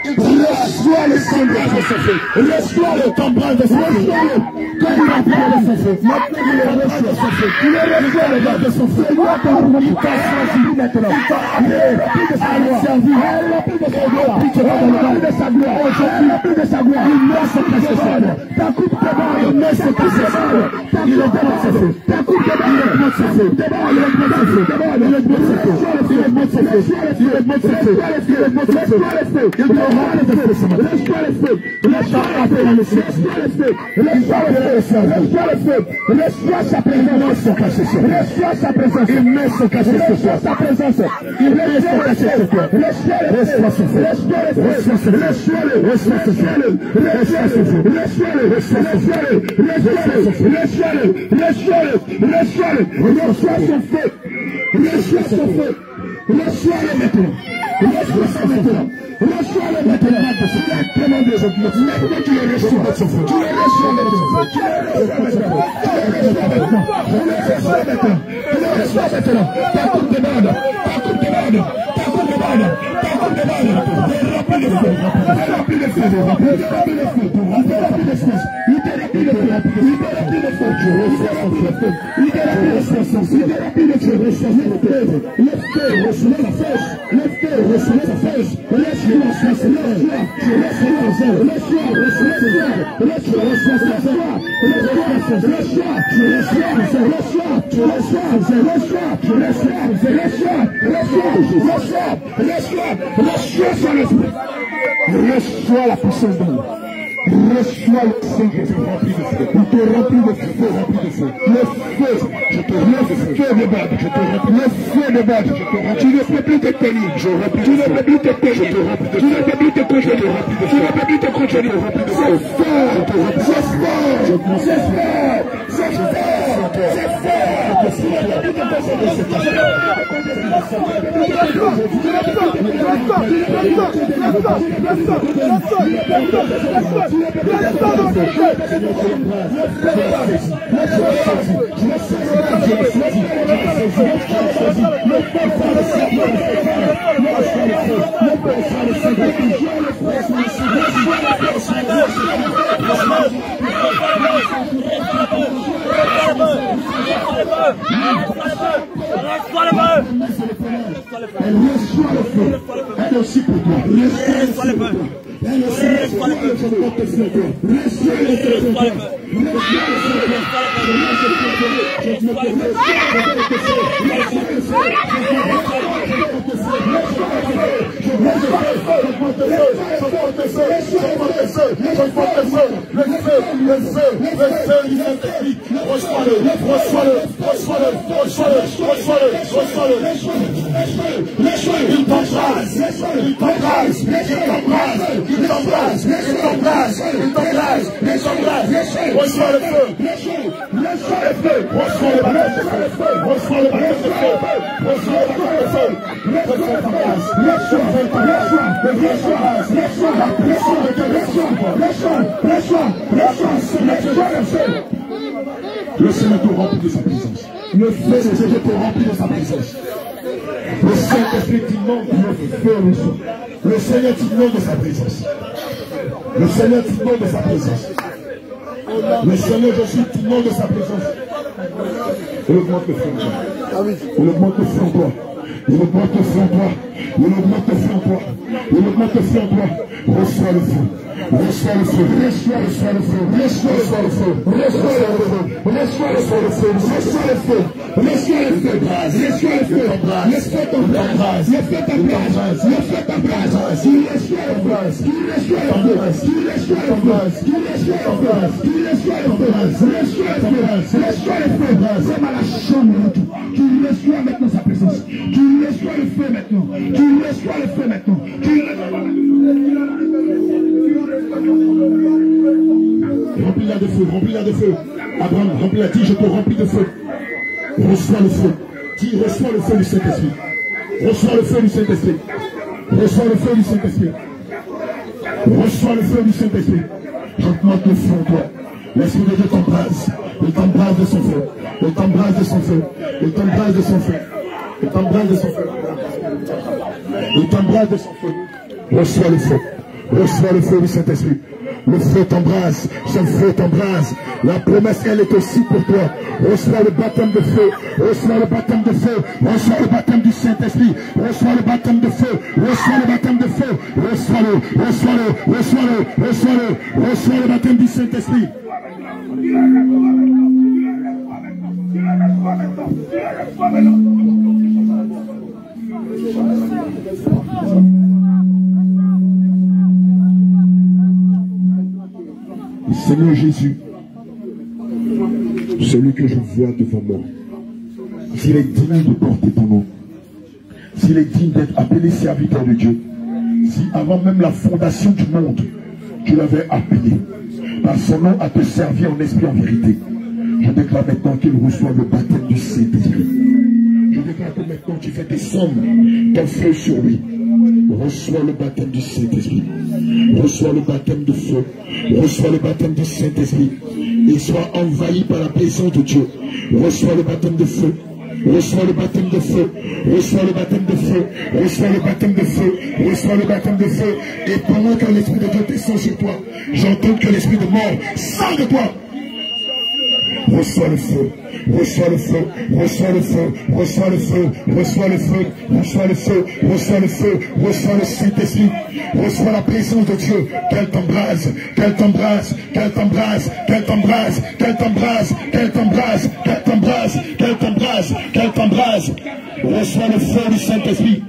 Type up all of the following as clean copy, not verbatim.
Reçois le sang de son feu. Reçois le tambour de son feu. Maintenant, il le reçoit de son feu. Il le reçoit le gars de son feu. Il t'a choisi maintenant. Il t'a appelé de sa gloire. Rempli de sa gloire. Rempli de sa gloire. Rempli de sa gloire. Il met son précieux. Ta coupe de bord, il met son précieux. Il est dans son feu. Ta coupe de bord, il est dans son feu. D'abord, il est dans son feu. D'abord, il est dans son feu. Il est dans son feu. Il est dans son feu. Il est dans son feu. Il te rend de feu. Laisse-toi le feu. Laisse-toi appeler le feu. Laisse-toi le feu. Laisse-toi le feu. Laisse-toi le feu. Laisse-toi sa présence. Laisse-toi sa présence. Il met son cachet sur toi. Sa présence. Il met son cachet sur toi. Laisse-toi le feu. Laisse-toi le feu. Laisse-toi le feu. Laisse-toi le feu. Laisse-toi le feu. Laisse-toi le feu. Laisse-toi le feu. Laisse-toi le feu. Laisse-toi le feu. Laisse-toi le feu. Reçois son feu. Reçois son feu. Reçois-le maintenant. Reçois-le maintenant. Reçois-le maintenant. Demandez aujourd'hui. Maintenant tu le reçois son feu. Tu le reçois maintenant. Tu le reçois maintenant. Tu le reçois maintenant. Tu le reçois maintenant. Ta coupe de bande. Ta coupe de bande. Ta coupe de bande. Ta coupe de bande. Remplis le feu. Remplis le feu. Remplis le feu. Remplis le feu. Il te remplit le feu. Il te remplit le feu. Tu reçois son feu. Il te remplit le feu. Il te remplit le feu. Reçois le feu. Le feu. Reçois la force. Le feu. Reçois la force. Laisse-moi reçois ce feu. Tu reçois le feu. Laisse-moi reçois ce feu. Laisse-moi reçois ce feu. Laisse-moi. Tu reçois le feu. Laisse-moi. Tu reçois le feu. Laisse-moi. Tu reçois le feu. Laisse-moi. Reçois l'esprit. Reçois la puissance de nous. Reçois le Seigneur, te remplis de feu. Il te remplit de feu, rempli de feu. Le feu, je te remplis de feu de bade, je te remplis. Le feu de bade, je te remplis. Tu ne peux plus te tenir, je remplis. Tu ne peux plus te tenir, je te remplis. Tu ne peux plus te contenir, je te remplis. Tu ne peux plus te contenir, je te remplis. C'est fort, je te remplis. C'est fort, c'est fort, c'est fort, c'est fort. Tu ne peux plus te contenir, c'est elle aussi pour toi. Elle aussi pour reçois le feu, reçois le feu, reçois le baptême de feu, reçois le baptême de feu, reçois le baptême de feu, reçois ta grâce, reçois le feu. Le Seigneur te remplit de sa présence. Le feu de Dieu te remplit de sa présence. Le Saint-Esprit t'inonde le feu reçoit. Le Seigneur t'inonde de sa présence. Le Seigneur t'inonde de sa présence. Le Seigneur Jésus t'inonde de sa présence. Il augmente le feu en toi. Il augmente le feu en toi. Il augmente le feu en toi. Il augmente le feu en toi. Il augmente le feu en toi. Reçois le feu. Reçois le feu. Reçois le feu. Reçois le feu. Reçois le feu. Reçois le feu. Reçois le feu. Reçois le feu. Reçois le feu. Reçois ton bras. Reçois ta bras. Reçois ta bras. Tu reçois le bras. Tu reçois le bras. Tu reçois le bras. Tu reçois le bras. Tu reçois le bras. Reçois le bras. Reçois le feu. C'est dans la chambre. Tu reçois maintenant sa présence. Tu reçois le feu maintenant. Tu reçois le feu maintenant. Remplis-la de feu, remplis-la de feu. Abraham, remplis-la, dis, je te remplis de feu. Reçois le feu. Dis, reçois le feu du Saint-Esprit. Reçois le feu du Saint-Esprit. Reçois le feu du Saint-Esprit. Reçois le feu du Saint-Esprit. J'augmente le feu en toi. L'Esprit de Dieu t'embrase. Il t'embrase de son feu. Il t'embrase de son feu. Il t'embrase de son feu. Il t'embrase de son feu. Il t'embrase de son feu. Reçois le feu. Reçois le feu du Saint-Esprit. Le feu t'embrase, ce feu t'embrase. La promesse, elle est aussi pour toi. Reçois le baptême de feu, reçois le baptême de feu, reçois le baptême du Saint-Esprit, reçois le baptême de feu, reçois le baptême de feu, reçois-le, reçois-le, reçois-le, reçois-le, reçois le baptême du Saint-Esprit. Seigneur Jésus, celui que je vois devant moi, s'il est digne de porter ton nom, s'il est digne d'être appelé serviteur de Dieu, si avant même la fondation du monde, tu l'avais appelé par son nom à te servir en esprit en vérité, je déclare maintenant qu'il reçoit le baptême du Saint-Esprit. Je déclare que maintenant tu fais descendre ton feu sur lui. Reçois le baptême du Saint-Esprit. Reçois le baptême de feu. Reçois le baptême du Saint-Esprit. Et sois envahi par la présence de Dieu. Reçois le baptême de feu. Reçois le baptême de feu. Reçois le baptême de feu. Reçois le baptême de feu. Reçois le baptême de feu. Et pendant que l'Esprit de Dieu descend sur toi, j'entends que l'esprit de mort sort de toi. Reçois le feu, reçois le feu, reçois le feu, reçois le feu, reçois le feu, reçois le feu, reçois le feu, reçois le Saint-Esprit, reçois la présence de Dieu, qu'elle t'embrase, qu'elle t'embrase, qu'elle t'embrase, qu'elle t'embrase, qu'elle t'embrase, qu'elle t'embrase, qu'elle t'embrase, qu'elle t'embrase, qu'elle t'embrase. Reçois le feu du Saint-Esprit.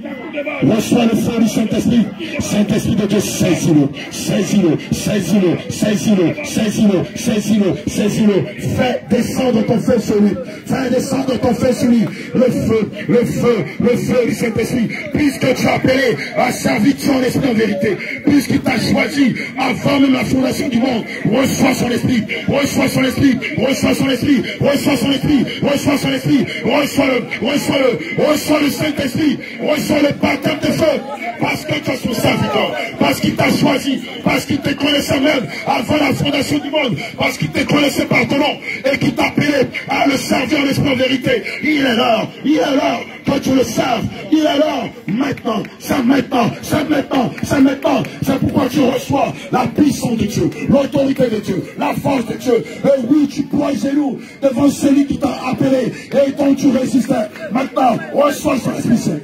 Reçois le feu du Saint-Esprit. Saint-Esprit de Dieu, saisis-le, saisis-le, saisis-le, saisis-le, saisis-le, saisis-le, saisis-le. Fais descendre ton feu sur lui. Fais descendre ton feu sur lui. Le feu, le feu, le feu du Saint-Esprit. Puisque tu as appelé à servir son esprit en vérité. Puisqu'il t'a choisi avant même la fondation du monde. Reçois son esprit. Reçois son esprit. Reçois son esprit. Reçois son esprit. Reçois son esprit. Reçois-le. Reçois-le. Reçois le Saint-Esprit. Reçois le baptême de feu. Parce que tu es son serviteur. Parce qu'il t'a choisi. Parce qu'il te connaissait même avant la fondation du monde. Parce qu'il te connaissait par ton nom. Et qu'il t'a appelé à le servir en esprit en vérité. Il est l'heure. Il est l'heure que tu le serves. Il est l'heure. Maintenant. C'est maintenant. C'est maintenant. C'est maintenant. C'est pourquoi tu reçois la puissance de Dieu. L'autorité de Dieu. La force de Dieu. Et oui, tu ploies genoux devant celui qui t'a appelé et dont tu résistais. Maintenant, reçois son Esprit Saint.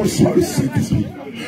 Reçois le Saint-Esprit.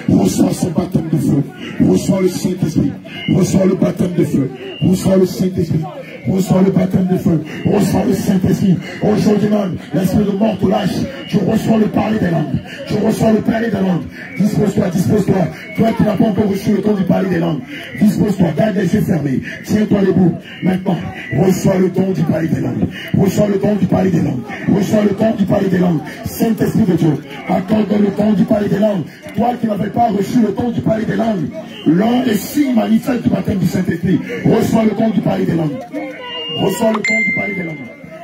Reçois son baptême de feu. Reçois le Saint-Esprit. Reçois le baptême de feu. Reçois le Saint-Esprit. Reçois le baptême de feu. Reçois le Saint-Esprit. Aujourd'hui même, l'esprit de mort te lâche. Tu reçois le parler des langues. Tu reçois le parler des langues. Dispose-toi, dispose-toi. Toi qui n'as pas encore reçu le don du parler des langues. Dispose-toi, garde les yeux fermés. Tiens-toi debout. Maintenant, reçois le don du parler des langues. Reçois le don du parler des langues. Reçois le don du parler des langues. Saint-Esprit de Dieu, accorde le don du parler des langues. Toi qui n'avais pas reçu le don du parler des langues, l'un des signes manifestes du baptême du Saint-Esprit, reçois le don du parler des langues. Reçois le don du parler des langues.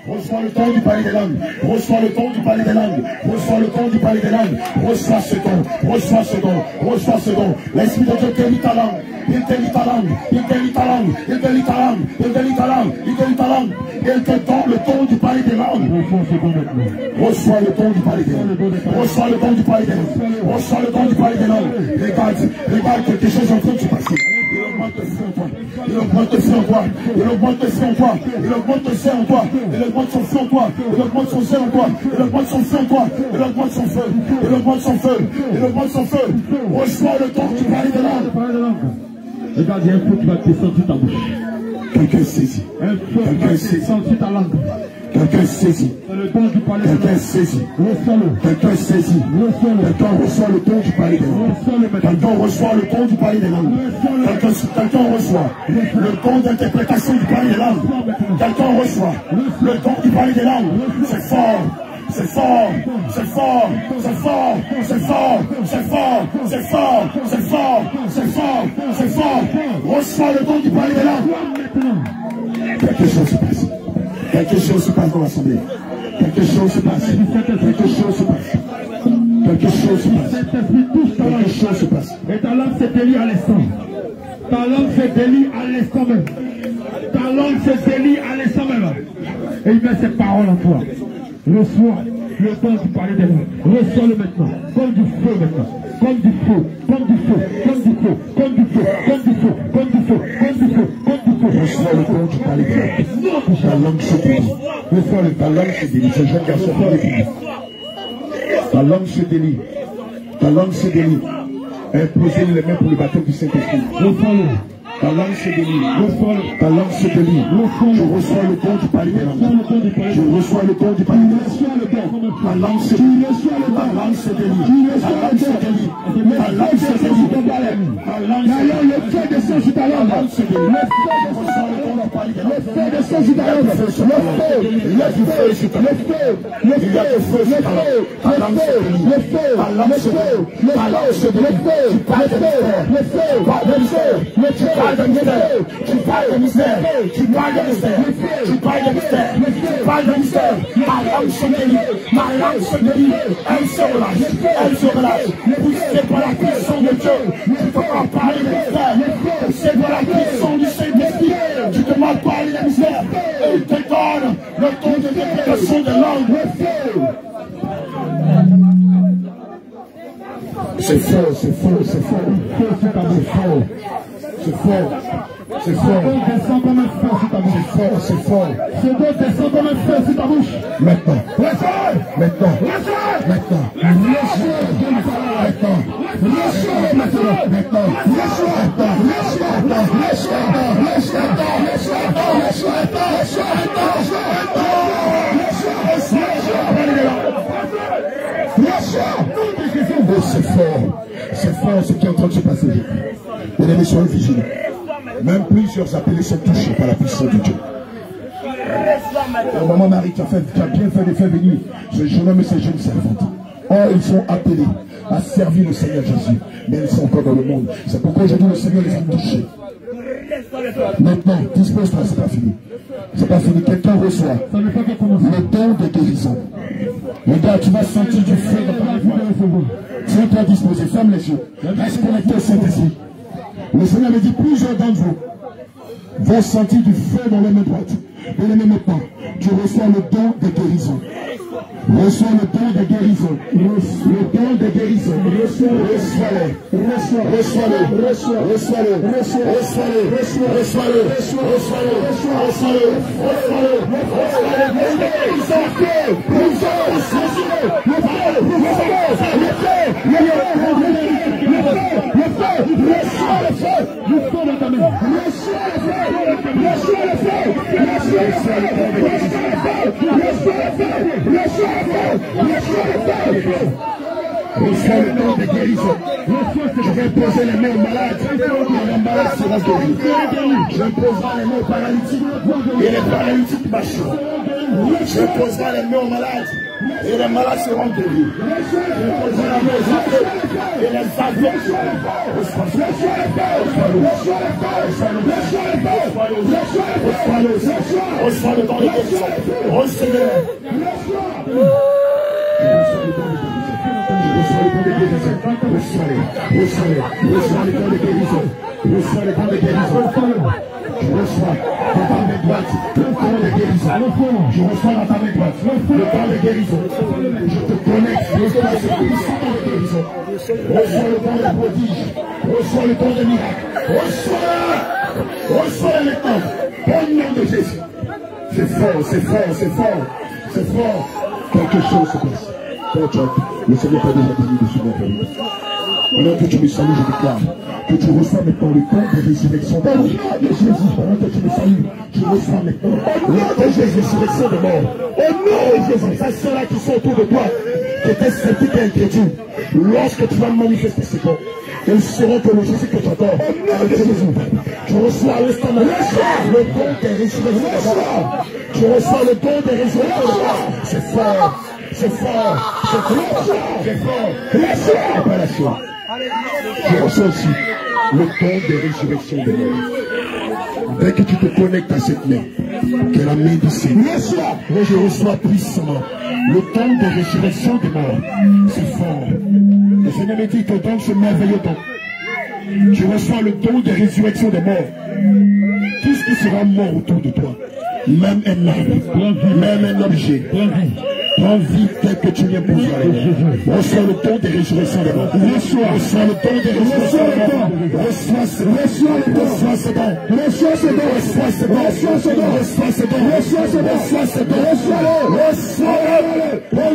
Reçois le don du parler des langues. Reçois le don du parler des langues. Reçois le don du parler des langues. Reçois ce don. Reçois ce don. Reçois ce don. L'Esprit de Dieu délie ta langue. Il délie ta langue. Il délie ta langue. Il délie ta langue. Il délie ta langue. Il délie ta langue. Il te donne le don du parler des langues. Reçois le don du parler des langues. Reçois le don du parler des langues. Reçois le don du parler des langues. Regarde quelque chose en train de se passer. Il augmente le feu en toi. Il augmente le feu en toi. Il augmente le feu en toi. Il augmente le feu en toi. Il augmente son feu en toi. Il augmente son feu en toi. Il augmente son feu en toi. Il augmente son feu. Il augmente son feu. Il augmente son feu. Reçois le don du parler des langues. Regarde, il y a un feu qui va descendre sur ta bouche. Quelqu'un saisit. Un feu qui va descendre sur ta langue. Quelqu'un saisit. Quelqu'un saisit. Quelqu'un saisit. Quelqu'un reçoit le don du parler des langues. Quelqu'un reçoit le don du parler des langues. Quelqu'un reçoit le don d'interprétation du parler des langues. Quelqu'un reçoit le don du parler des langues. C'est fort. C'est fort, c'est fort, c'est fort, c'est fort, c'est fort, c'est fort, c'est fort, c'est fort, c'est fort. Reçois le don du parler des langues. Quelque chose se passe. Quelque chose se passe dans l'assemblée. Quelque chose se passe. Quelque chose se passe. Quelque chose se passe. Quelque chose se passe. Et ta langue se délie à l'instant. Ta langue se délie à l'instant même. Ta langue se délie à l'instant même. Et il met ses paroles en toi. Reçois le don du parler des langues. Reçois-le maintenant. Comme du feu maintenant. comme du feu, comme du feu, comme du feu, comme du feu, comme du feu, comme du feu, comme du feu, comme du feu. Reçois le don du palais. Ta langue se délie. Reçois ta langue se délie. Ce jeune garçon parle. Ta langue se délie. Ta langue se délie. Imposez les mains pour le baptême du Saint-Esprit. Ta langue se délie. Ta langue se délie. Je reçois le don du palais des langues. Je reçois le don du palais des langues. Ta langue se délie. Ta langue se délie. Ta langue se délie. Ta langue se délie. Ta langue se délie. Le feu descend sur ta langue. Le feu descend sur ta langue. Le feu sur ta langue. Le feu sur ta langue. Ta langue se délie. Le feu. Ta langue se délie. Ta langue se délie. Le feu. Le feu. Tu parles de mystère, tu parles de mystère, tu parles de mystère, tu parles de mystère. Ma langue se délie, ma langue se délie, elle se relâche, elle se relâche. Poussée par la puissance de Dieu, tu peux en parler de mystère. Poussée par la puissance du Saint-Esprit, tu te m'en parler de mystère. Et il te donne le ton de déclaration de langue. C'est faux, c'est faux, c'est faux, c'est faux. C'est fort, c'est fort. Ce descend comme un feu sur ta bouche. C'est fort, c'est fort. Ce dos descend comme un feu sur ta bouche. Maintenant. Maintenant. C'est fort ce qui est en train de se passer. Mesdames, soyez vigilants. Même plusieurs appelés sont touchés par la puissance de Dieu. Maman Marie, tu as bien fait de faire venir ce jeune homme et ces jeunes servantes. Or, ils sont appelés à servir le Seigneur Jésus. Mais ils sont encore dans le monde. C'est pourquoi aujourd'hui le Seigneur les a touchés. Maintenant, dispose-toi, c'est pas fini. C'est pas fini. Quelqu'un reçoit le don de guérison. Regarde, tu vas sentir du feu dans ta vie. Tu es très disposé. Ferme les yeux. Reste connecté au Saint-Esprit. Le Seigneur me dit, plusieurs d'entre vous vont sentir du feu dans les mains droites. Et les mêmes pas. Tu reçois le don de guérison. Reçois le don de guérison. Le don de guérison. Reçois-le. Reçois le don de guérison. Je vais poser les mains aux malades et les malades seront guéris. Je poserai les mains aux paralytiques et les paralytiques marcheront. Je poserai les mains aux malades et les malades seront guéris. Je poserai les mains aux aveugles et les aveugles seront reçois le don de guérison. Reçois le don de guérison. Reçois le don de guérison. Je reçois dans ta main droite le don de guérison. Je reçois dans ta main droite le don de guérison. Je te connecte. Reçois ce puissant don de guérison. Reçois le don de prodige. Reçois le don de miracle. Reçois-le maintenant. Au nom de Jésus. C'est fort, c'est fort, c'est fort. C'est fort. Quelque chose se passe. Le Seigneur t'a déjà béni dessus mon famille. Pendant que tu me salues, je déclare que tu reçois maintenant le don de résurrection de mort. Jésus, pendant que tu me salues, tu reçois maintenant le don de résurrection de mort. Au nom de Jésus, ça ceux-là qui sont autour de toi, qui étaient sceptiques et incrédules, lorsque tu vas manifester ce don, ils sauront que le Jésus que tu adores, au nom de Jésus, tu reçois à l'instant même le don de résurrection de mort. Tu reçois le don de résurrection de mort. C'est fort. C'est fort, c'est fort, c'est fort. Pas lâché. Je reçois aussi le don de résurrection de mort. Dès que tu te connectes à cette main, que la main du Seigneur, je reçois puissamment le don de résurrection de mort. C'est fort. Le Seigneur me dit que don ce merveilleux don. Tu reçois le don de résurrection de mort. Tout ce qui sera mort autour de toi, même un arbre, même un objet, Prends vie tel que tu viens pour toi. Reçois le don des résurrections des morts. Reçois le don des résurrections des morts. Reçois ce don. Reçois ce don. Reçois ce don. Reçois ce don. Reçois ce don. Reçois ce don. Reçois ce don. Reçois ce don. Reçois ce don.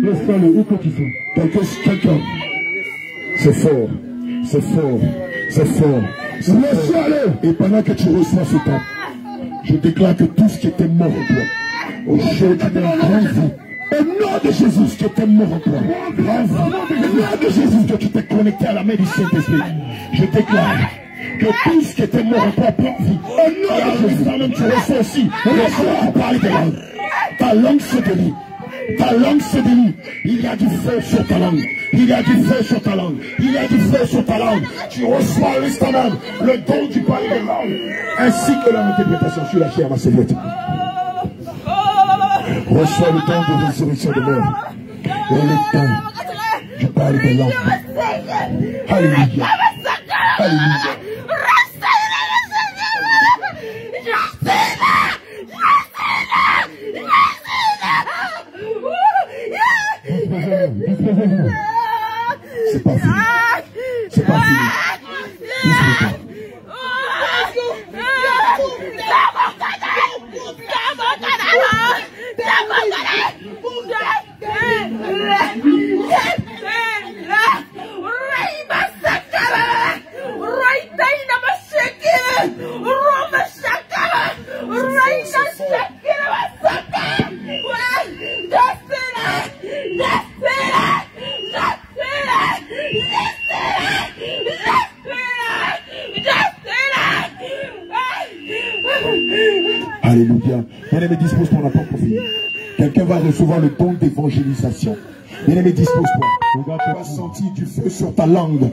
Reçois-le où que tu sois. Quelqu'un. C'est fort. C'est fort. C'est fort. Reçois-le. Et pendant que tu reçois ce temps, je déclare que tout ce qui était mort en toi, aujourd'hui, grande vie. Au nom de Jésus, ce qui était mort en toi, grande vie. Au nom de Jésus, que tu t'es connecté à la main du Saint-Esprit, je déclare que tout ce qui était mort en toi prend vie. Au nom de Jésus, même tu reçois aussi. Reçois parler de langue. Ta langue se délie. Ta langue se délie. Il y a du feu sur ta langue. Il y a du feu sur ta langue. Il y a du feu sur ta langue. Tu reçois l'instant même le don du parler de langue, ainsi que l'interprétation sur la chair, ma serviette. Reçois le don de résurrection de mort et le don du parler de langue. Alléluia. Alléluia. C'est pas fini. C'est pas fini. Alléluia. Bien-aimé, dispose-toi, on n'a pas pour finir. Quelqu'un va recevoir le don d'évangélisation. Bien-aimé, dispose-toi. Tu vas sentir du feu sur ta langue.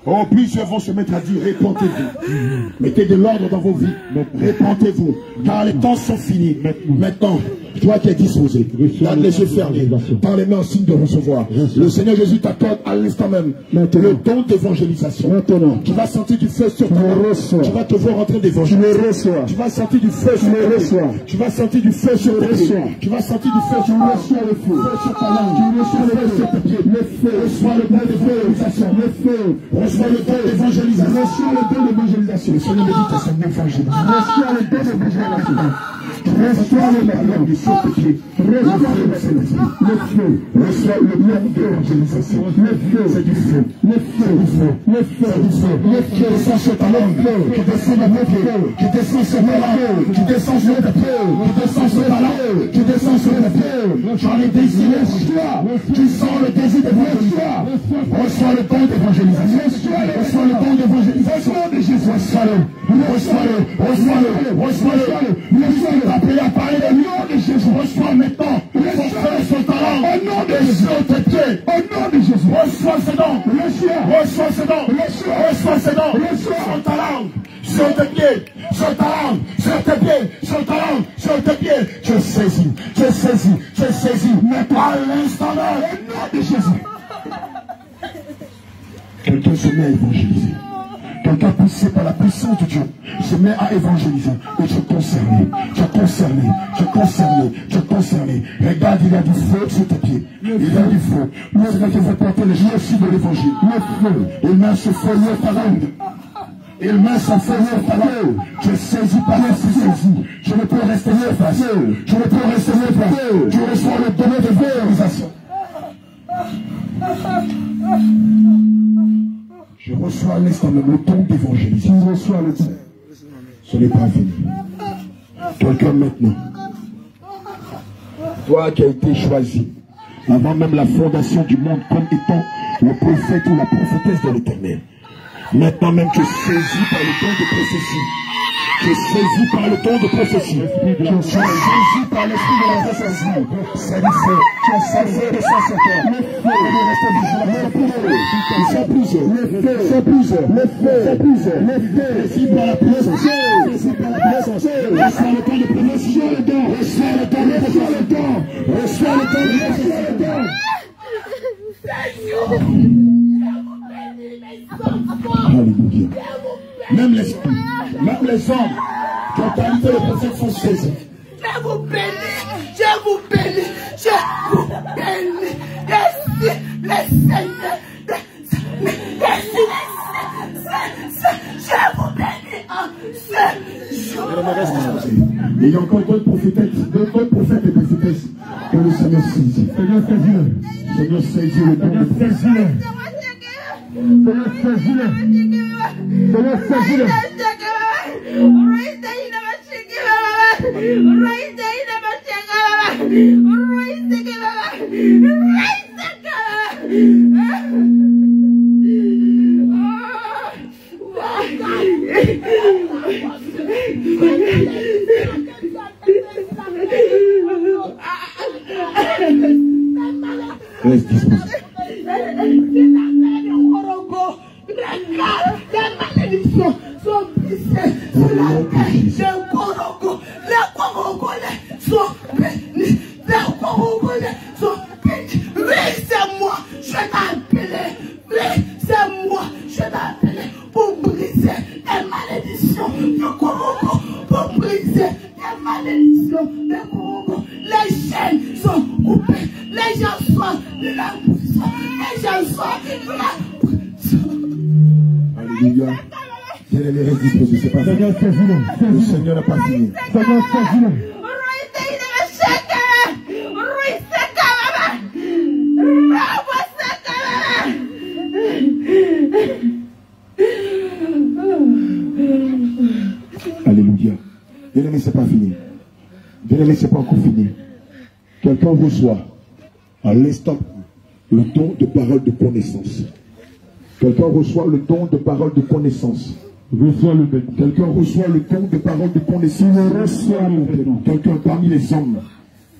Oh, plusieurs vont se mettre à dire, répentez-vous. Mettez de l'ordre dans vos vies. Répentez-vous. Car les temps sont finis. Maintenant, toi qui es disposé, garde les yeux fermés, par les mains en signe de recevoir. Le Seigneur Jésus t'accorde à l'instant même le don d'évangélisation. Maintenant, tu vas sentir du feu sur ta langue. Tu vas te voir en train d'évangéliser. Tu vas sentir du feu sur tes pieds. Tu vas sentir du feu sur tes pieds. Tu vas sentir du feu sur le feu sur ta langue. Tu reçois le feu sur tes pieds. Le feu. Reçois le don d'évangélisation. Le feu. Reçois le don d'évangélisation. Reçois le don d'évangélisation. Le Seigneur médite à son évangile. Reçois le don d'évangélisation. Reçois le don du Saint-Esprit. Reçois le Saint-Esprit. Le feu. Reçois le don d'évangélisation. Le feu. C'est du feu. Le feu. Le feu. C'est du feu. Le feu. Descend sur ta langue. Qui descend dans tes pieds. Qui descend sur ta langue. Qui descend sur tes pieds. Qui descend sur ta langue. Qui descend sur tes pieds. J'en ai désiré pour toi. Tu sens le désir de toi. Reçois le don d'évangélisation. Reçois le don d'évangélisation de Jésus. Reçois-le. Reçois-le. Reçois-le. Reçois-le. Reçois-le. Appelez à parler le nom de Jésus. Reçois maintenant. Reçois son talent. Au nom de Jésus. Au nom de Jésus. Reçois ce don. Reçois ce don. Reçois ce don. Son talent. Sur tes pieds. Sur ta langue. Sur tes pieds. Sur ta langue. Sur tes pieds. Je saisis. Je saisis. Je saisis. Maintenant à l'instant là. Au nom de Jésus. Quelqu'un se met à évangéliser. Quelqu'un poussé par la puissance de Dieu se met à évangéliser. Et tu es concerné. Tu es concerné. Tu es concerné. Tu es concerné. Regarde, il y a du feu sur tes pieds. Il y a du feu. Le Seigneur te fait porter le jour aussi de l'évangile. Le feu. Il met ce feu sur ta langue. Il met son feu sur ta langue. Tu es saisi par la saisi. Je ne peux rester face. Je ne peux rester face. Tu reçois le don de valorisation. Je reçois à l'instant même le don d'évangélisation. Je reçois le don. Ce n'est pas fini. Quelqu'un maintenant. Toi qui as été choisi avant même la fondation du monde comme étant le prophète ou la prophétesse de l'Éternel. Maintenant même tu es saisi par le don de prophétie. Tu es saisi par le don de prophétie. Tu es saisi par l'esprit de la prophétie. C'est le feu. Tu es saisi de ça sur toi. Le feu. Il reste vigilant. Le feu. C'est plusieurs. Le feu. C'est plusieurs. Le feu. C'est plusieurs. Le feu. Saisi par la présence. Saisi par la présence. Reçois le don de prophétie. Reçois le don. Reçois le don. Reçois le don. Reçois le don. Reçois le don. Alléluia. Même les hommes qui ont qualité de prophète sont saisis. Je vous bénis, je vous bénis, je vous bénis. Je suis le Seigneur. Je vous bénis en ce jour. Il y a encore d'autres prophètes et prophétesses que le Seigneur saisit. Seigneur saisit le don de Seigneur saisis-le. Reste disposé. Les malédictions sont brisées sur la tête. Les Congolais sont bénis. Les Congolais sont bénis. Oui, c'est moi, je t'ai appelé. Oui, c'est moi, je t'ai appelé pour briser les malédictions du Congo. Pour briser les malédictions du Congo. Les chaînes sont coupées. Les gens sont de la prison. Les gens sont de la prison. Alléluia. Bien-aimé, reste disposé. C'est pas fini. Le Seigneur n'a pas fini. Alléluia. Bien-aimé, c'est pas fini. Bien-aimé, c'est pas encore fini. Quelqu'un reçoit à l'instant le don de parole de connaissance. Quelqu'un reçoit le don de parole de connaissance. Quelqu'un reçoit le don de parole de connaissance. Quelqu'un parmi les hommes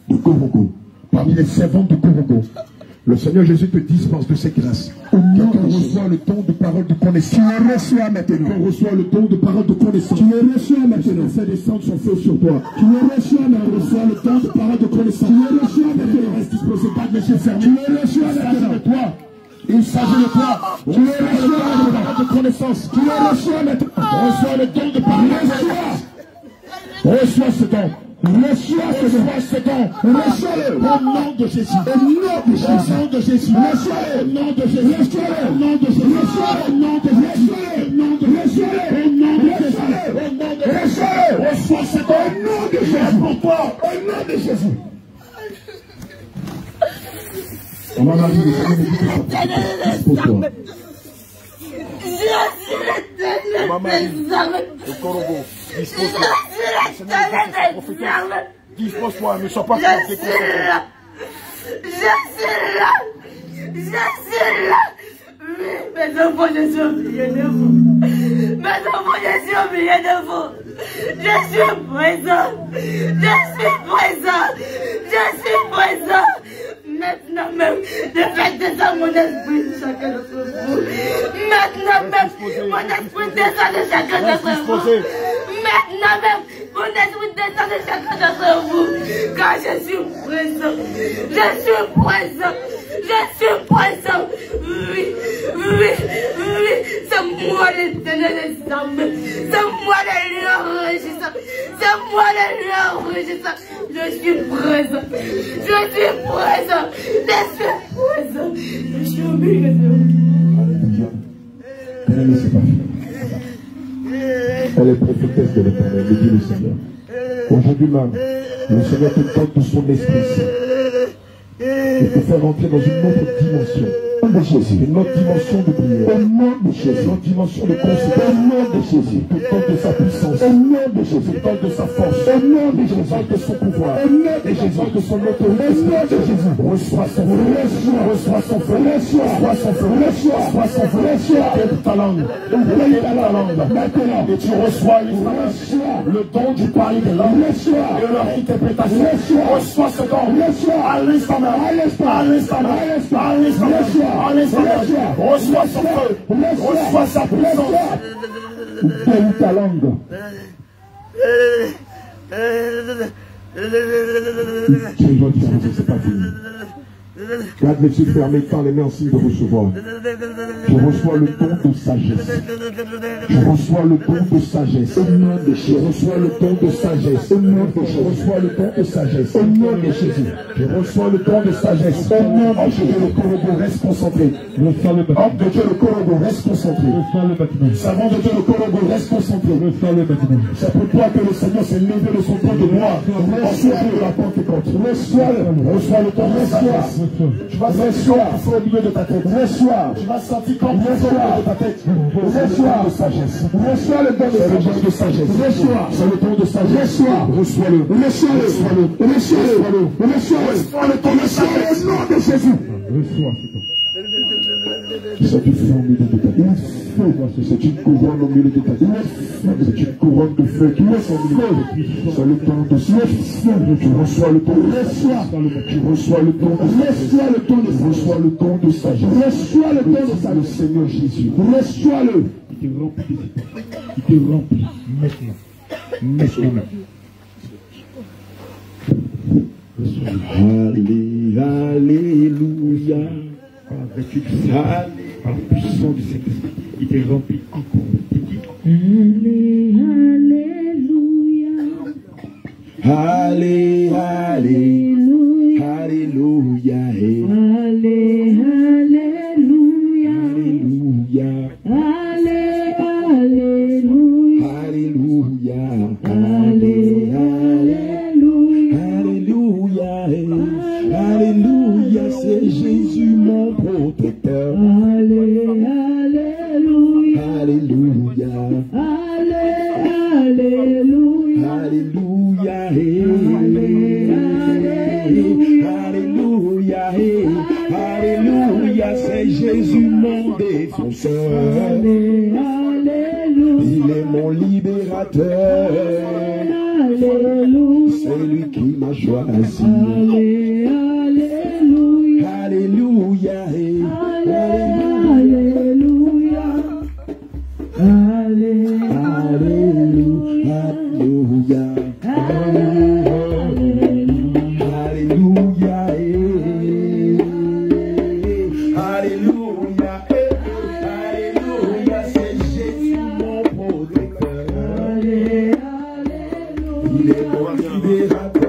de Congo, parmi les servants de Congo. Le Seigneur Jésus te dispense de ses grâces. Quelqu'un reçoit le don de parole de connaissance. Tu le reçois maintenant. Quelqu'un reçoit le don de parole de connaissance. Tu le reçois maintenant. Fais descendre son feu sur toi. Tu le reçois maintenant. Tu reçois le don de parole de connaissance. Tu le reçois maintenant. Reste disposé, garde les yeux fermés. Tu le reçois maintenant. Il s'agit de toi. Tu le reçois le don de connaissance. Tu le reçois maintenant. Reçois le don de parole de connaissance. Reçois ce don. Reçois ce don. Reçois-le. Au nom de Jésus. Au nom de Jésus. Au nom de Jésus. Reçois-le. Au nom de Jésus. Reçois-le. Au nom de Jésus. Reçois-le. Au nom de Jésus. Au nom de Jésus. Au nom de Jésus. Au nom de Jésus. Reçois ce don. Au nom de Jésus. Pour toi. Au nom de Jésus. On va marier les pour toi. Le Congo, dispose-toi, ne sois pas Je suis là. Mes enfants, je suis oublié de vous. Mes enfants, je suis oublié de vous. Je suis présent. Maintenant même, ne faites descendre mon esprit de chacun d'entre vous. Maintenant même, mon esprit descend de chacun d'entre vous. Maintenant même, mon esprit descend de chacun d'entre vous. Car je suis présent. Oui. C'est moi l'éternel des armées. C'est moi le lion rugissant. Je suis présent. Je suis obligé de vous. Elle c'est pas fini. Elle est prophétesse de l'Éternel, le dit le Seigneur. Aujourd'hui même, le Seigneur te donne de son esprit et te faire entrer dans une autre dimension. Une autre dimension de prière, une autre dimension de conséquence, te donne de sa puissance, te donne de sa force, de son pouvoir, de son autorité. Reçois son feu, lève ta langue, et tu reçois le don du pari de l'homme et leur interprétation. Reçois ce don, à l'instant reçois son feu, reçois sa puissance. Ouvre ta langue. C'est pas fini. Garde les yeux fermés, tends les mains en signe de recevoir. Tu reçois le don de sagesse. Je reçois le don de sagesse. Au nom de Jésus. Je reçois le don de sagesse. Au nom de Jésus. Je reçois le don de sagesse. Au nom de Jésus. Je reçois le don de sagesse. Au nom de Jésus. Le Korobo reste concentré. Homme de Dieu, le Korobo reste concentré. Savant de Dieu, le Korobo reste concentré. C'est pour toi que le Seigneur s'est levé de son trône de gloire. Reçois de la Pentecôte. Reçois le don de sagesse. Tu vas sentir au milieu de ta tête. Reçois. Tu vas sentir comme au milieu de ta tête. Reçois le sagesse. Reçois le don de sagesse. Reçois. C'est le don de sagesse. Reçois-le. Reçois-le. Reçois-le. Reçois le don de sagesse. Au nom de Jésus. Reçois ce don. C'est une feu au milieu de ta tête. C'est une couronne au milieu de ta tête. C'est une couronne de feu qui laisse au milieu. C'est le don de sagesse. Tu reçois le don de sagesse. Tu reçois le don de sagesse. Reçois le don de sagesse. Reçois le don de sagesse. Le Seigneur Jésus. Reçois-le. Il te remplit. Il te remplit. Maintenant. Maintenant. Alléluia. Avec une par la puissance du Saint-Esprit. Il te remplit encore. Alléluia. Alléluia. Alléluia. Alléluia, c'est Jésus mon protecteur. Alléluia. Alléluia. Alléluia. Alléluia. Alléluia, c'est Jésus mon défenseur. Il est mon libérateur. C'est lui qui m'a choisi. Alléluia. Alléluia. Alléluia. Alléluia. Alléluia. Alléluia, c'est Jésus mon protecteur. Il est mon libérateur.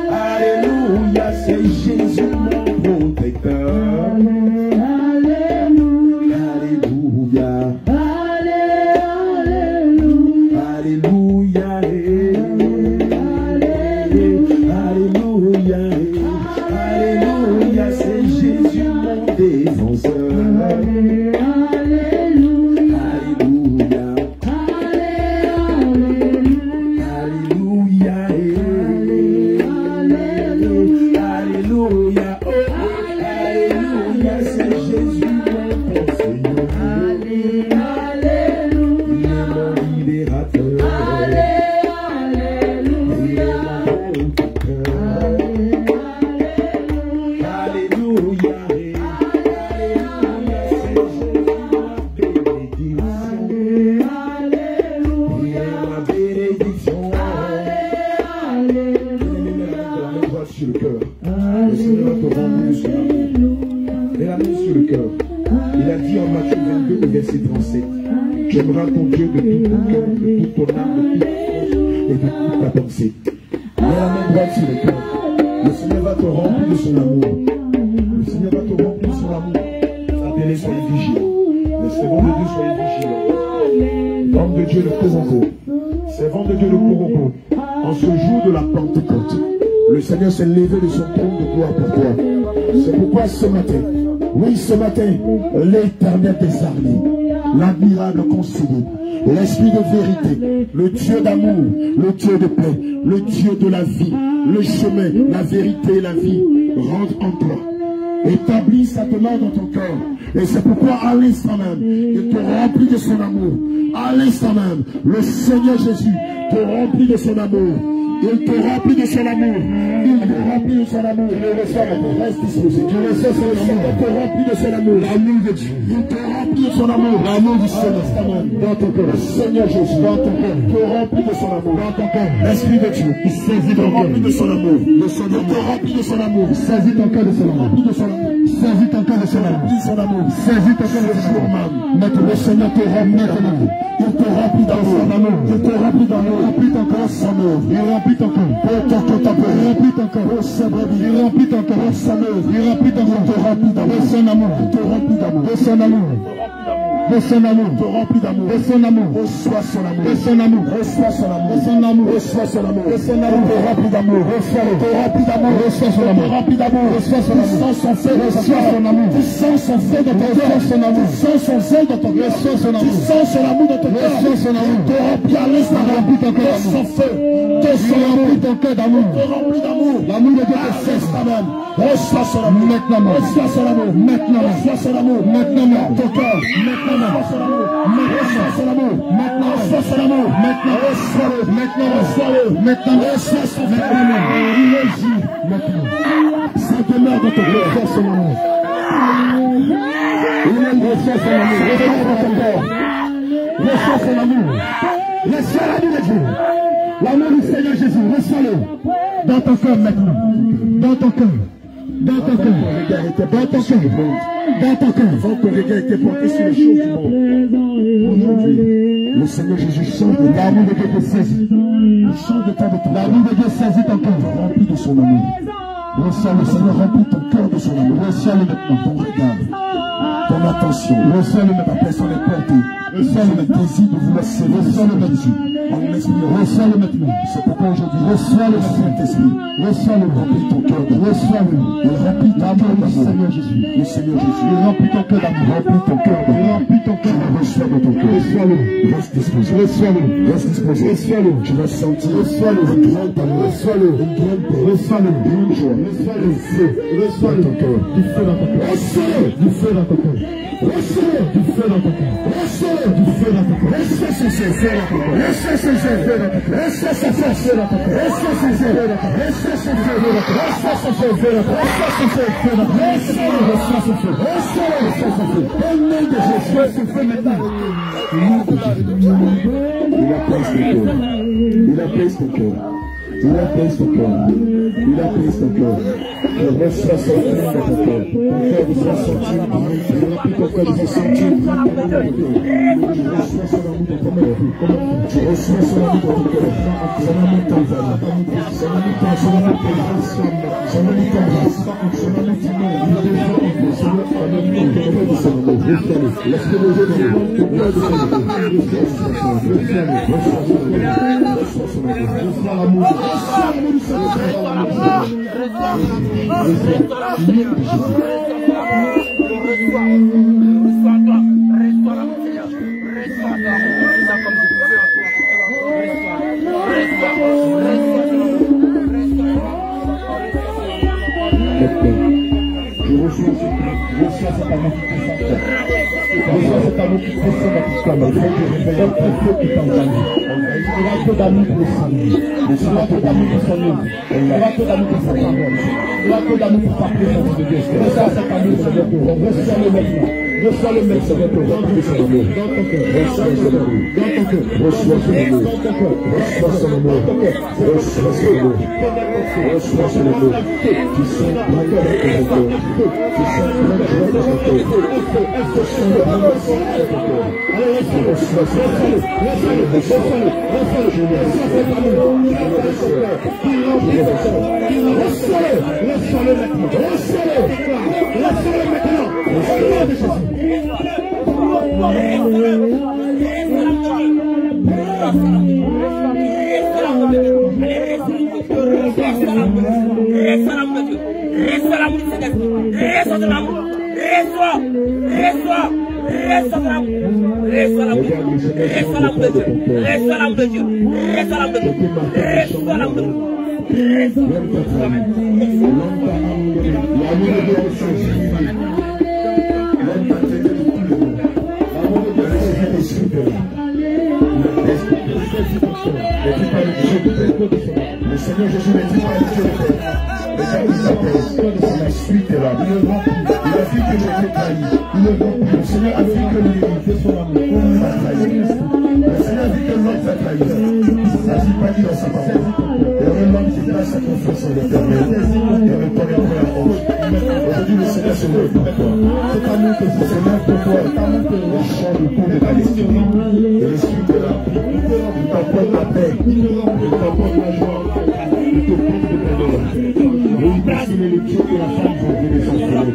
Alléluia, c'est Jésus mon protecteur. Alléluia. Alléluia. Alléluia. Alléluia, c'est Jésus mon défenseur. Alléluia. Il a dit en Matthieu 22, verset 37, tu aimeras ton Dieu de tout ton cœur, de toute ton âme, de toute force et de toute ta pensée. Mets la main droite sur le cœur. Le Seigneur va te remplir de son amour. Le Seigneur va te remplir de son amour. Appelez, soyez vigilants. Les servants de Dieu, soyez vigilants. Homme de Dieu, le Korobo. Servant de Dieu, le Korobo. En ce jour de la Pentecôte, le Seigneur s'est levé de son trône de gloire pour toi. C'est pourquoi ce matin, oui, ce matin, l'Éternel des armées, l'admirable conseiller, l'Esprit de vérité, le Dieu d'amour, le Dieu de paix, le Dieu de la vie, le chemin, la vérité et la vie, rentre en toi. Établis sa demeure dans ton cœur. Et c'est pourquoi à l'instant même, il te remplit de son amour. À l'instant même, le Seigneur Jésus te remplit de son amour. Il te remplit de son amour. Il te remplit de son amour. Je le reçois maintenant. Reste disposé. Je le reçois son amour. Il te remplit de son amour. L'amour de Dieu. Il te remplit de son amour. L'amour du Seigneur. Dans ton cœur. Seigneur Jésus. Dans ton cœur. Il te remplit de son amour. Dans ton cœur. L'Esprit de Dieu. Il saisit ton cœur. De son amour. De son amour. Il te remplit de son amour. Saisis ton cœur de son amour. De son amour. Saisis ton cœur de son amour. Son amour. Saisis ton cœur de son amour. Maintenant, le Seigneur te remplit d'amour. Il te remplit d'amour. Il te remplit d'amour. Il remplit ton cœur son amour. Il remplit ton cœur. Il remplit ton cœur. Il remplit ton cœur. Il remplit ton cœur. Il remplit ton cœur. Il te remplit d'amour. De son amour. Il te remplit d'amour. De son amour. De son amour. Il te remplit d'amour. De son amour. Reçois son amour. De son amour. Reçois son amour. De son amour. Reçois son amour. De son amour. Il te remplit d'amour. Reçois-le. Il te remplit d'amour. Reçois son amour. Il te remplit d'amour. Reçois son amour. Tu sens son feu. Reçois son amour. Tu sens son feu dans ton cœur. Son amour. Tu sens son zèle dans ton cœur. Reçois son amour. Tu sens son amour dans ton cœur. Reçois son amour. Il te remplit à l'instant. Remplis ton cœur d'amour. Son feu. De son amour. Ton cœur d'amour. Il te remplit d'amour. L'amour de Dieu te cesse quand même. Reçois son amour. Maintenant. Reçois son amour. Maintenant. Reçois son amour. Maintenant. Ton cœur. Maintenant. Reçois son amour. Reçois son amour. Maintenant. Reçois son amour. Maintenant. Reçois-le. Maintenant. Reçois-le. Maintenant. Reçois son amour. Il agit. Maintenant. Ça demeure dans ton cœur. Reçois son amour. Il aime reçoit son amour. Reçois dans ton cœur. Reçois son amour. Reçois l'amour de Dieu. L'amour du Seigneur Jésus. Reçois-le. Dans ton cœur maintenant. Dans ton cœur. Dans ton cœur. Dans ton cœur. Dans ton cœur. Avant que ton regard était porté sur les choses du monde. Aujourd'hui, le Seigneur Jésus change de l'amour de Dieu te saisit. Il change de temps de ton. L'amour de Dieu saisit ton cœur. Rempli de son amour. Reçois le Seigneur, remplit ton cœur de son amour. Reçois-le maintenant. Ton regard. Ton attention. Reçois-le maintenant. Ta personne est portée. Reçois le désir de vouloir servir. Reçois-le maintenant. En esprit, reçois-le maintenant. C'est pourquoi aujourd'hui, reçois le Saint-Esprit. Reçois-le, remplis ton cœur. Reçois-le. Il remplit ton cœur du Seigneur Jésus. Le Seigneur Jésus. Il remplit ton cœur d'amour. Remplis ton cœur. Il remplit ton cœur. Reçois dans ton cœur. Reçois-le. Reste disposé. Reçois-le. Reste disposé. Reçois-le. Tu vas sentir. Reçois-le. Une grande amour. Reçois-le. Une grande paix. Reçois-le. Une joie. Reçois-le. Feu. Reçois-le. Ton cœur. Du feu dans ton cœur. Reçois-le. Du feu dans ton cœur. Reçois-le. Du feu dans ton cœur. Reçois-le. Du feu dans ton cœur. Reçois ce feu dans ton cœur. Reçois ce feu dans ton cœur. Reçois ce feu dans ton cœur. Reçois ce feu dans ton cœur. Reçois ce feu dans ton cœur. Reçois ce feu dans ton cœur. Reçois ce feu dans ton cœur. Reçois ce feu. Reçois ce feu. Au nom de Jésus, ce feu maintenant. Il apaise ton cœur. Il apaise ton cœur. Il apaise ton cœur. Il apaise ton cœur. Reçois son feu dans ton cœur. Ton cœur vous sera senti. Il remplit ton cœur de vos sentiments. Tu reçois son amour dans ton cœur. Tu reçois son amour dans ton cœur. Son amour t'envole. Son amour t'envole. Son amour t'embrasse. Son amour t'embrasse. Son amour t'inonde. Il défend. Le Seigneur a donné ton cœur de son amour. Reçois-le. Laisse-le lever dans ton cœur de son amour. Reçois-le. Reçois son amour. Reçois l'amour. Reçois l'amour du Reçois le maître de ton amour. Reçois son amour. Reçois son amour. Reçois son amour. Reçois son amour. Reçois son amour. Tu sens plein de joie dans ton cœur. Tu sens plein de joie dans ton cœur. Tu sens le amour dans ton cœur. Reçois son amour. Reçois-le. Reçois-le maintenant. Reçois-le maintenant. Au nom de Jésus. Le Seigneur Jésus m'a dit, les gens qui s'appellent, la suite est là. Il a vu que j'étais trahi. Le Seigneur a vu que l'homme a trahi. Le Seigneur a vu que l'homme a trahi. Il n'a pas dit dans sa parole. Et l'homme qui place sa confiance en l'Éternel. Et on est prêt à rendre. Aujourd'hui, le Seigneur se lève pour toi. C'est un nom que le Seigneur pour toi. Il change le cours de ta destinée. Et l'esprit de la vie. Il t'apporte la paix. Il t'apporte la joie. Il te porte de bonheur. Oui, parce qu'il est le Dieu de la femme vendue des enfants.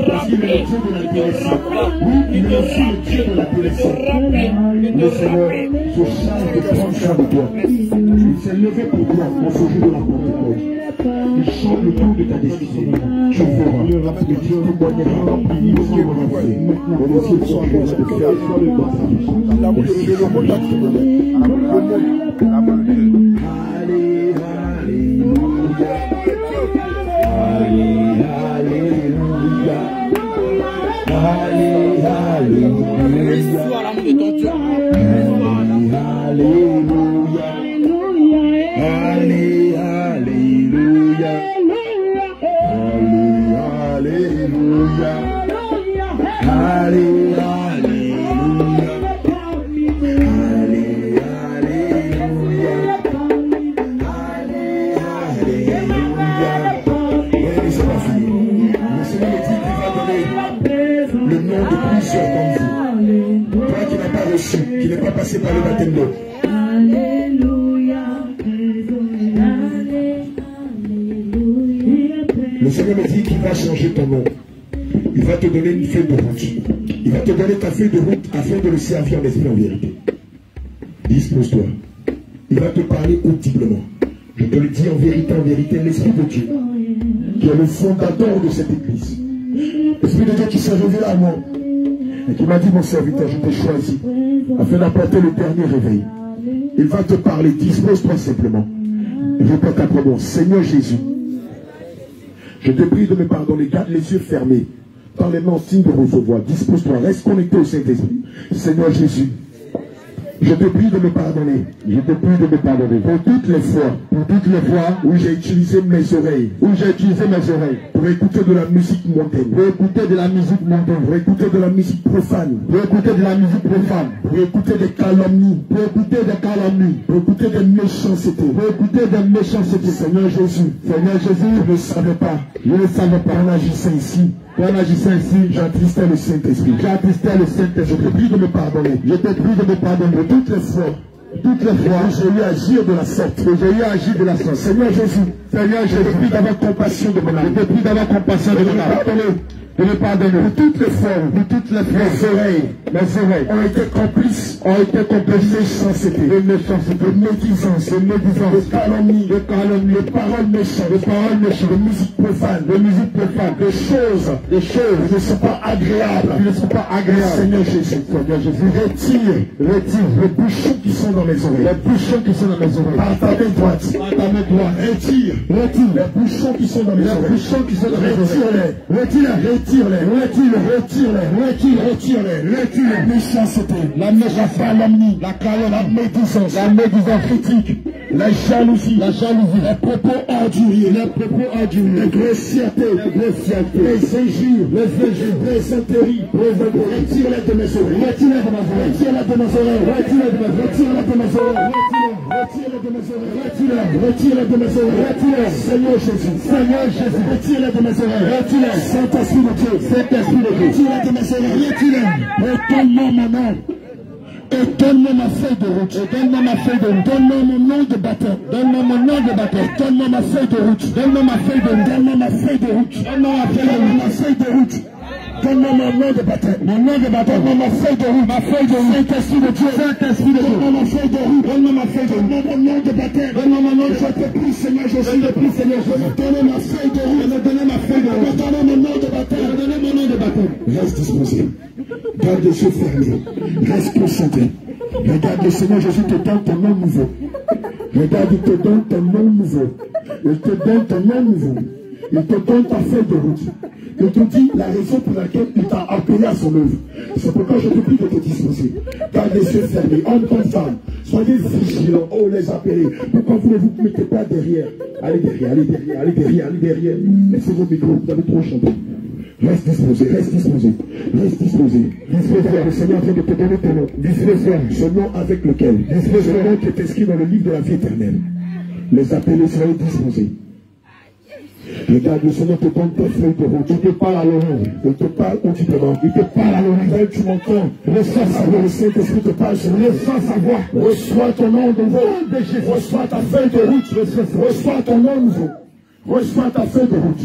Parce qu'il est le Dieu de la guérison. Oui, il est aussi le Dieu de la guérison. Le Seigneur se charge de prendre soin de toi. Il s'est levé pour toi en ce jour de la Pentecôte. Il change le tour de ta destinée. Tu verras que Dieu nous témoignera rempli de ce qu'il aura fait. Et les cieux sont en train de faire sur le bas. Qui n'est pas passé par le baptême d'eau. Le Seigneur me dit qu'il va changer ton nom. Il va te donner une feuille de route. Il va te donner ta feuille de route afin de le servir en esprit en vérité. Dispose-toi. Il va te parler audiblement. Je te le dis en vérité, l'Esprit de Dieu, qui est le fondateur de cette église. L'Esprit de Dieu qui s'est révélé à moi. Et qui m'a dit, mon serviteur, je t'ai choisi afin d'apporter le dernier réveil. Il va te parler, dispose-toi simplement. Répète après moi, Seigneur Jésus, je te prie de me pardonner, garde les yeux fermés, par les mains en signe de recevoir. Dispose-toi, reste connecté au Saint-Esprit. Seigneur Jésus, je te prie de me pardonner. Je te prie de me pardonner. Pour toutes les fois où j'ai utilisé mes oreilles. Pour écouter de la musique mondaine. Pour écouter de la musique profane. Pour écouter des calomnies. Pour écouter des méchancetés. Seigneur Jésus, je ne savais pas. En agissant ici, j'attristais le Saint-Esprit. Je te prie de me pardonner. Toutes les fois j'ai eu à agir de la sorte. Seigneur Jésus, je te prie d'avoir compassion de mon âme. De me pardonner. Toutes les fois, mes oreilles ont été complices de médisance, de calomnie, de paroles méchantes, de musique profane, de choses qui ne sont pas agréables. Seigneur Jésus, retire les bouchons qui sont dans mes oreilles. Par ta main droite, retire les bouchons qui sont dans mes oreilles. Retire-les. La méchanceté, la calomnie, la médisance, critique, la jalousie, les propos orduriers, les grossièretés, les injures, les intéries. Retire-les de mes oreilles. Retire-les de mes oreilles. Seigneur Jésus, retire-les de mes oreilles. Saint-Esprit de Dieu, retire-les de mes oreilles. Retourne-moi mon nom. Et donne-moi ma feuille de route. Donne-moi mon nom de baptême. Donne-moi ma feuille de route. Donne-moi ma feuille de route. Donne-moi mon nom de baptême. Donne-moi ma feuille de route. Saint-Esprit de Dieu. Donne-moi ma feuille de route. Donne-moi mon nom de baptême. Donne-moi mon nom de baptême. Je te prie, Seigneur Jésus. Donne-moi ma feuille de route. Donne-moi mon nom de baptême. Reste disposé. Garde les yeux fermés. Reste concentré. Regarde, le Seigneur Jésus te donne ton nom nouveau. Il te donne ta feuille de route. Il Il te dit la raison pour laquelle il t'a appelé à son œuvre. C'est pourquoi je te prie de te disposer. Garde les yeux fermés, homme comme femme. Soyez vigilants. Oh, les appelés. Pourquoi vous ne vous mettez pas derrière? Allez derrière, allez derrière, allez derrière, allez derrière. Laissez vos micros, vous avez trop chanté. Reste disposé, reste disposé, reste disposé. Dis-le, le Seigneur vient de te donner ton nom. Dis-le, ce nom avec lequel? Dis-le, ce nom qui est inscrit dans le livre de la vie éternelle. Les appelés, soyez disposés. Regarde, le Seigneur te donne tes feuilles de route. Il te parle à l'oreille. Il te parle audiblement. Il te parle à l'oreille. Tu m'entends. Reçois sa voix. Le Saint-Esprit te parle sur lui. Reçois sa voix. Reçois ton nom nouveau. Reçois ta feuille de route. Reçois ton nom nouveau. Reçois ta feuille de route.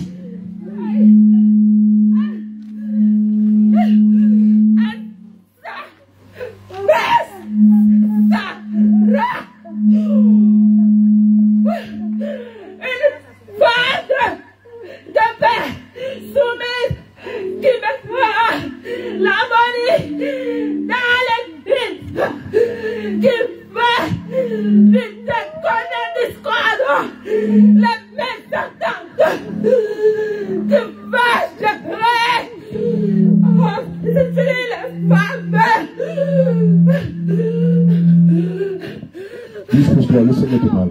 Dispose-toi, le Seigneur te parle.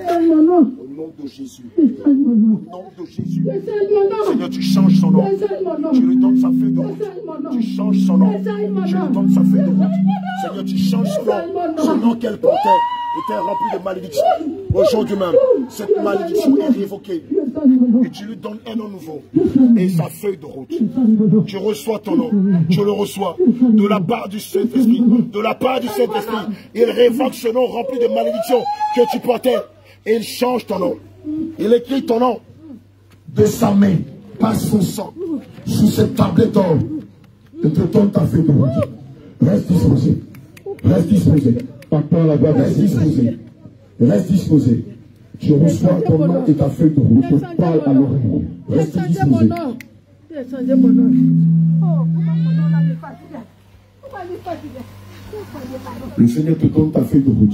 Au nom de Jésus. Au nom de Jésus. Seigneur, tu changes son nom. Tu lui donnes sa feuille de route. Tu changes son nom. Tu lui donnes sa feuille de route. Seigneur, tu changes son nom. Son nom qu'elle portait était rempli de malédiction. Aujourd'hui même, cette malédiction est révoquée. Et tu lui donnes un nom nouveau. Et sa feuille de route. Tu reçois ton nom. Tu le reçois. De la part du Saint-Esprit. De la part du Saint-Esprit. Il révoque ce nom rempli de malédiction que tu portais. Et il change ton nom. Il écrit ton nom de sa main, par son sang, sous cette tablette d'or. Il te donne ta feuille de route. Reste disposé. Reste disposé. Papa là-bas, reste disposé. Reste disposé. Tu reçois ton nom et ta feuille de route. Je parle à l'oreille. Reste disposé. Le Seigneur te donne ta feuille de route.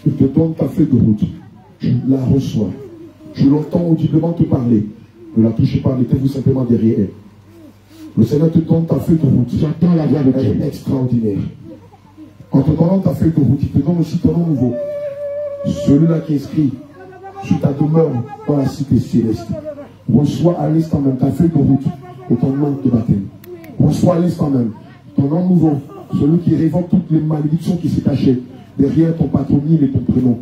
Il te donne ta feuille de route. Tu la reçois. Tu l'entends audiblement te parler. Ne la touchez pas, mettez-vous simplement derrière elle. Le Seigneur te donne ta feuille de route. J'entends la voix de Dieu. Elle est extraordinaire. En te donnant ta feuille de route, il te donne aussi ton nom nouveau. Celui-là qui est inscrit sur ta demeure dans la cité céleste. Reçois à l'instant même ta feuille de route et ton nom de baptême. Reçois à l'instant même ton nom nouveau. Celui qui révoque toutes les malédictions qui s'y cachaient derrière ton patronyme et ton prénom.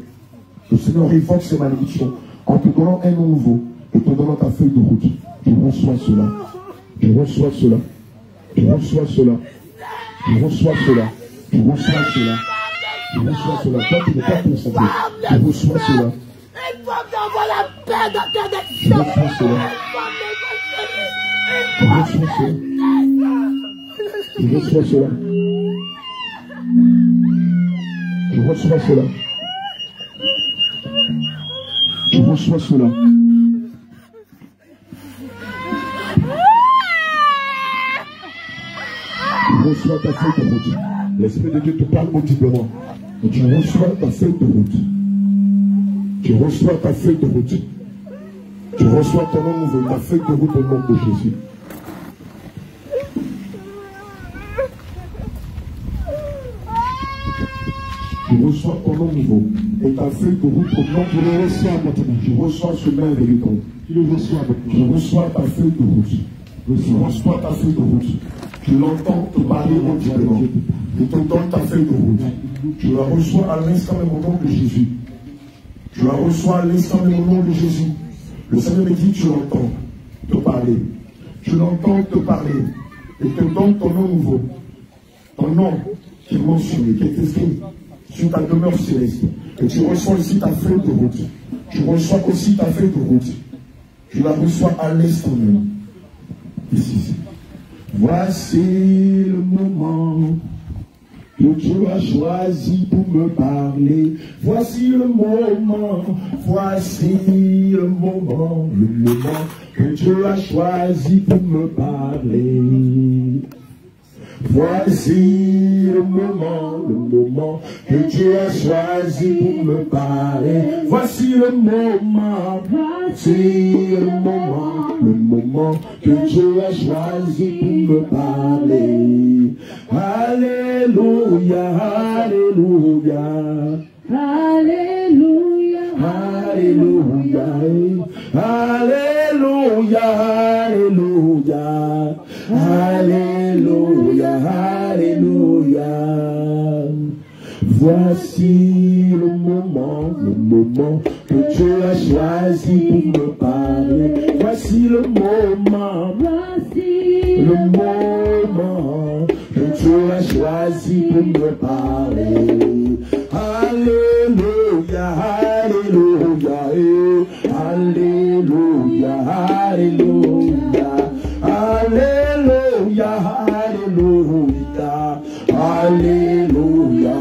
Le Seigneur révoque ces malédictions en te donnant un nom nouveau et te donnant ta feuille de route. Tu reçois cela. Tu reçois cela. Tu reçois cela. Tu reçois cela. Tu reçois cela. Tu reçois cela. Toi, tu n'es pas concentré. Tu reçois cela. Il faut d'avoir la paix dans ta Tu reçois cela. Tu reçois cela. Tu reçois cela. Tu reçois cela. Tu reçois cela. Tu reçois ta feuille de route. L'Esprit de Dieu te parle audiblement. Et tu reçois ta feuille de route. Tu reçois ta feuille de route. Tu reçois ton nom nouveau, ta feuille de route au nom de Jésus. Tu reçois ton nom nouveau et ta feuille de route au nom de Jésus. Tu reçois ce même véritable. Tu le reçois. Tu reçois ta feuille de route. Tu reçois ta feuille de route. Tu l'entends te parler audiblement. Il te donne ta feuille de route. Tu la reçois à l'instant même au nom de Jésus. Tu la reçois à l'instant même au nom de Jésus. Le Seigneur me dit, tu l'entends te parler. Tu l'entends te parler. Il te donne ton nom nouveau. Ton nom qui est mentionné, qui est écrit sur ta demeure céleste. Et tu reçois aussi ta feuille de route. Tu reçois aussi ta feuille de route. Tu la reçois à l'instant même. Ici. Voici le moment que Dieu a choisi pour me parler. Voici le moment que Dieu a choisi pour me parler. Voici le moment que Dieu a choisi pour me parler. Voici le moment que Dieu a choisi pour me parler. Alléluia, alléluia. Alléluia, Alléluia, alléluia, alléluia, alléluia, alléluia. Voici le moment que Dieu a choisi pour me parler. Voici le moment que Dieu a choisi pour me parler. Alléluia, alléluia, alléluia, alléluia, alléluia, alléluia, alléluia, alléluia,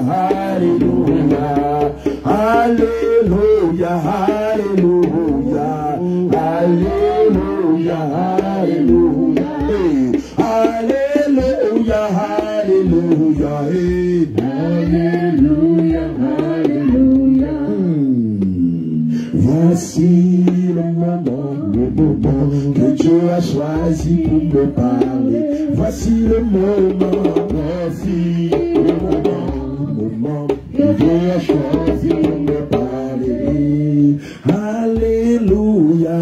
alléluia, alléluia, alléluia, alléluia, alléluia, alléluia, alléluia, alléluia. Voici le moment que Dieu a choisi pour me parler. Voici le moment que Dieu a choisi pour me parler. Alléluia,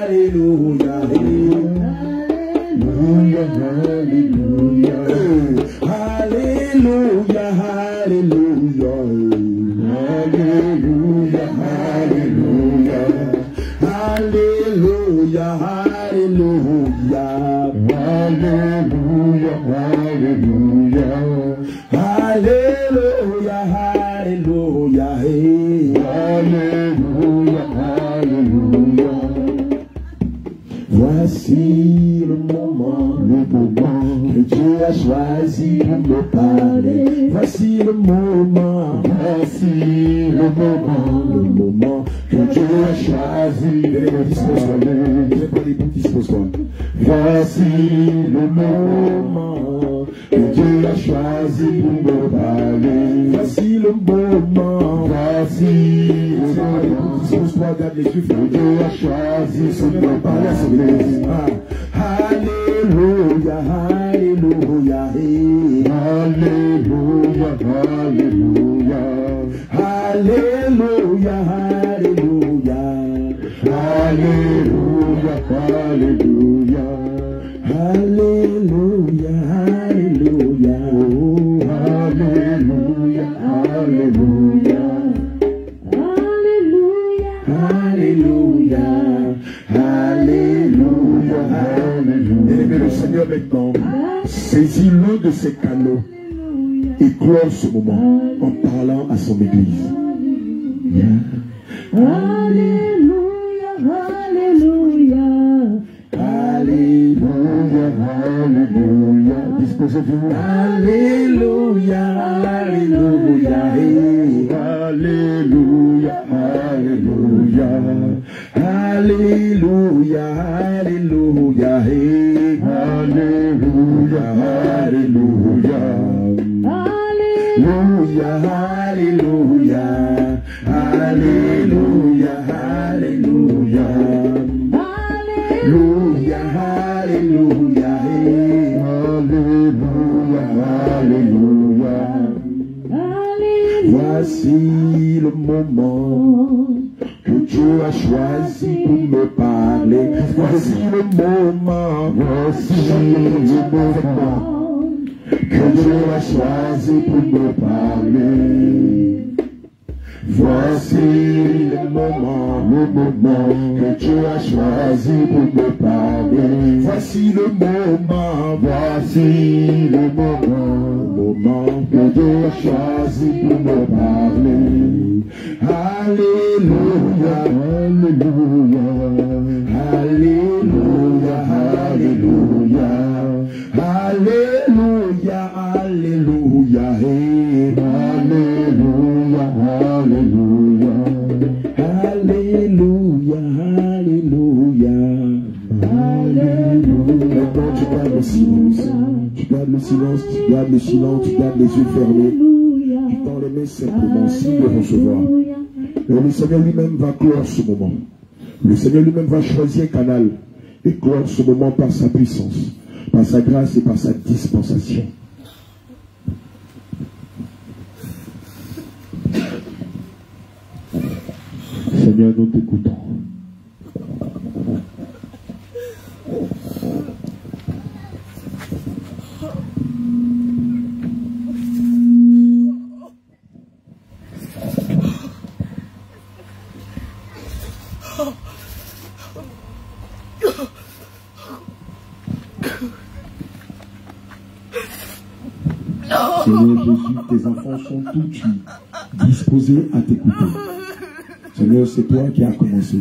alléluia, alléluia, alléluia, alléluia, alléluia, alléluia, alléluia, alléluia, alléluia, alléluia, alléluia, alléluia, alléluia, alléluia, alléluia. Voici le moment que Dieu a choisi pour me parler. Voici le moment que Dieu a choisi pour me parler. Voici le moment que Dieu a choisi pour me parler. Voici le moment, dispose-toi, regarde les yeux, que Dieu a choisi pour me parler à son église. Alléluia, alléluia, alléluia, alléluia, alléluia, alléluia, alléluia, alléluia, alléluia, alléluia, alléluia, alléluia, alléluia, alléluia, alléluia. Et le Seigneur maintenant saisit l'un de ses canaux et clore ce moment en parlant à son église. Alléluia, alléluia, alléluia, alléluia. Disposez-vous. Alléluia, alléluia, alléluia, alléluia, alléluia, alléluia, alléluia, alléluia, alléluia, alléluia, alléluia, alléluia, alléluia, alléluia, alléluia. Voici le moment que Dieu a choisi pour me parler. Voici le moment, que Dieu a choisi pour me parler. Voici le moment que Dieu a choisi pour me parler. Voici le moment que Dieu a choisi pour me parler. Alléluia, alléluia, alléluia, alléluia, alléluia, alléluia, alléluia, alléluia, alléluia, alléluia, alléluia. Maintenant tu parles aussi, tu gardes le silence, tu gardes le silence, tu gardes les yeux fermés. Tu tends les mains simplement, signe de recevoir. Et le Seigneur lui-même va clore ce moment. Le Seigneur lui-même va choisir un canal et clore ce moment par sa puissance, par sa grâce et par sa dispensation. Seigneur, nous t'écoutons. Seigneur Jésus, tes enfants sont tous disposés à t'écouter. Seigneur, c'est toi qui as commencé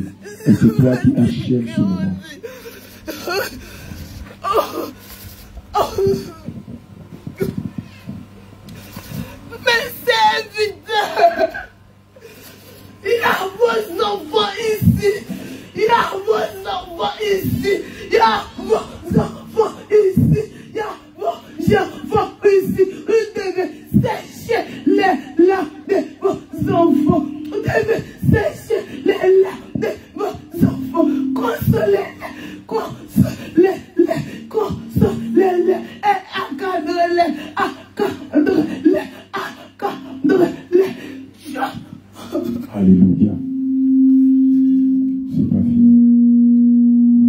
et c'est toi qui achèves ce moment. Mais c'est évident. Il a vos enfants ici. Il a vos enfants ici. Il a vos enfants ici. Il y a vos enfants ici. Vous devez sécher les larmes de vos enfants. Vous devez sécher les larmes de vos enfants. Consolez-les, consolez-les, consolez-les et encadrez-les, encadrez-les, encadrez-les. Alléluia. C'est pas fini.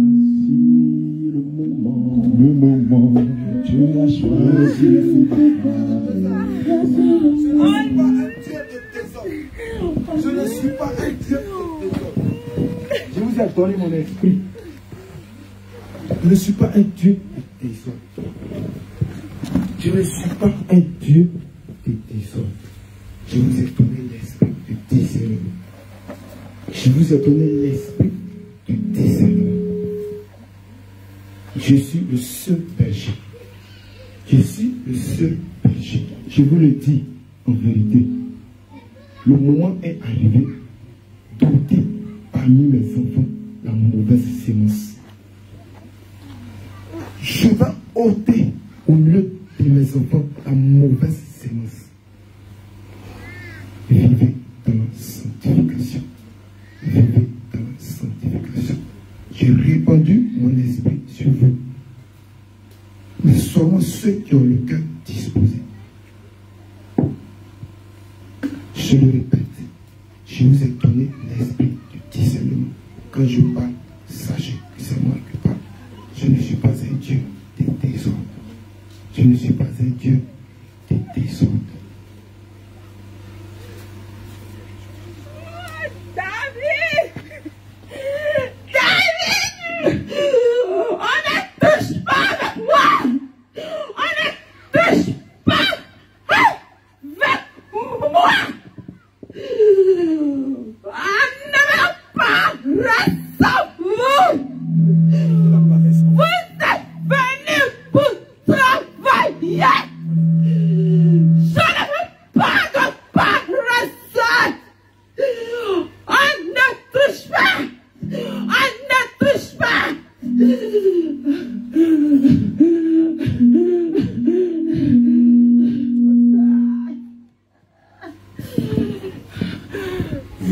Voici le moment que Dieu a choisi. Je ne suis pas un Dieu de désordre. Je vous ai donné mon esprit. Je ne suis pas un Dieu de désordre. Je ne suis pas un Dieu de désordre. Je vous ai donné l'esprit de discernement. Je vous ai donné l'esprit de discernement. Je suis le seul berger. Je suis le seul berger. Je vous le dis en vérité. Le moment est arrivé d'ôter parmi mes enfants la mauvaise sémence. Je vais ôter au milieu de mes enfants la mauvaise sémence. Vivez dans la sanctification. Vivez dans la sanctification. J'ai répandu mon esprit sur vous. Mais seulement ceux qui ont le cœur disposé. Je le répète, je vous ai donné l'esprit du discernement. Quand je parle, sachez que c'est moi qui parle. Je ne suis pas un Dieu de désordre. Je ne suis pas un Dieu de désordre.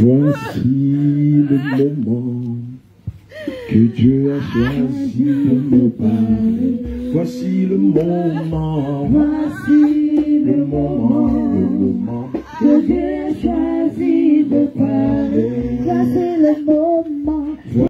Voici le moment que Dieu a choisi de nous parler. Voici le moment. Voici le moment.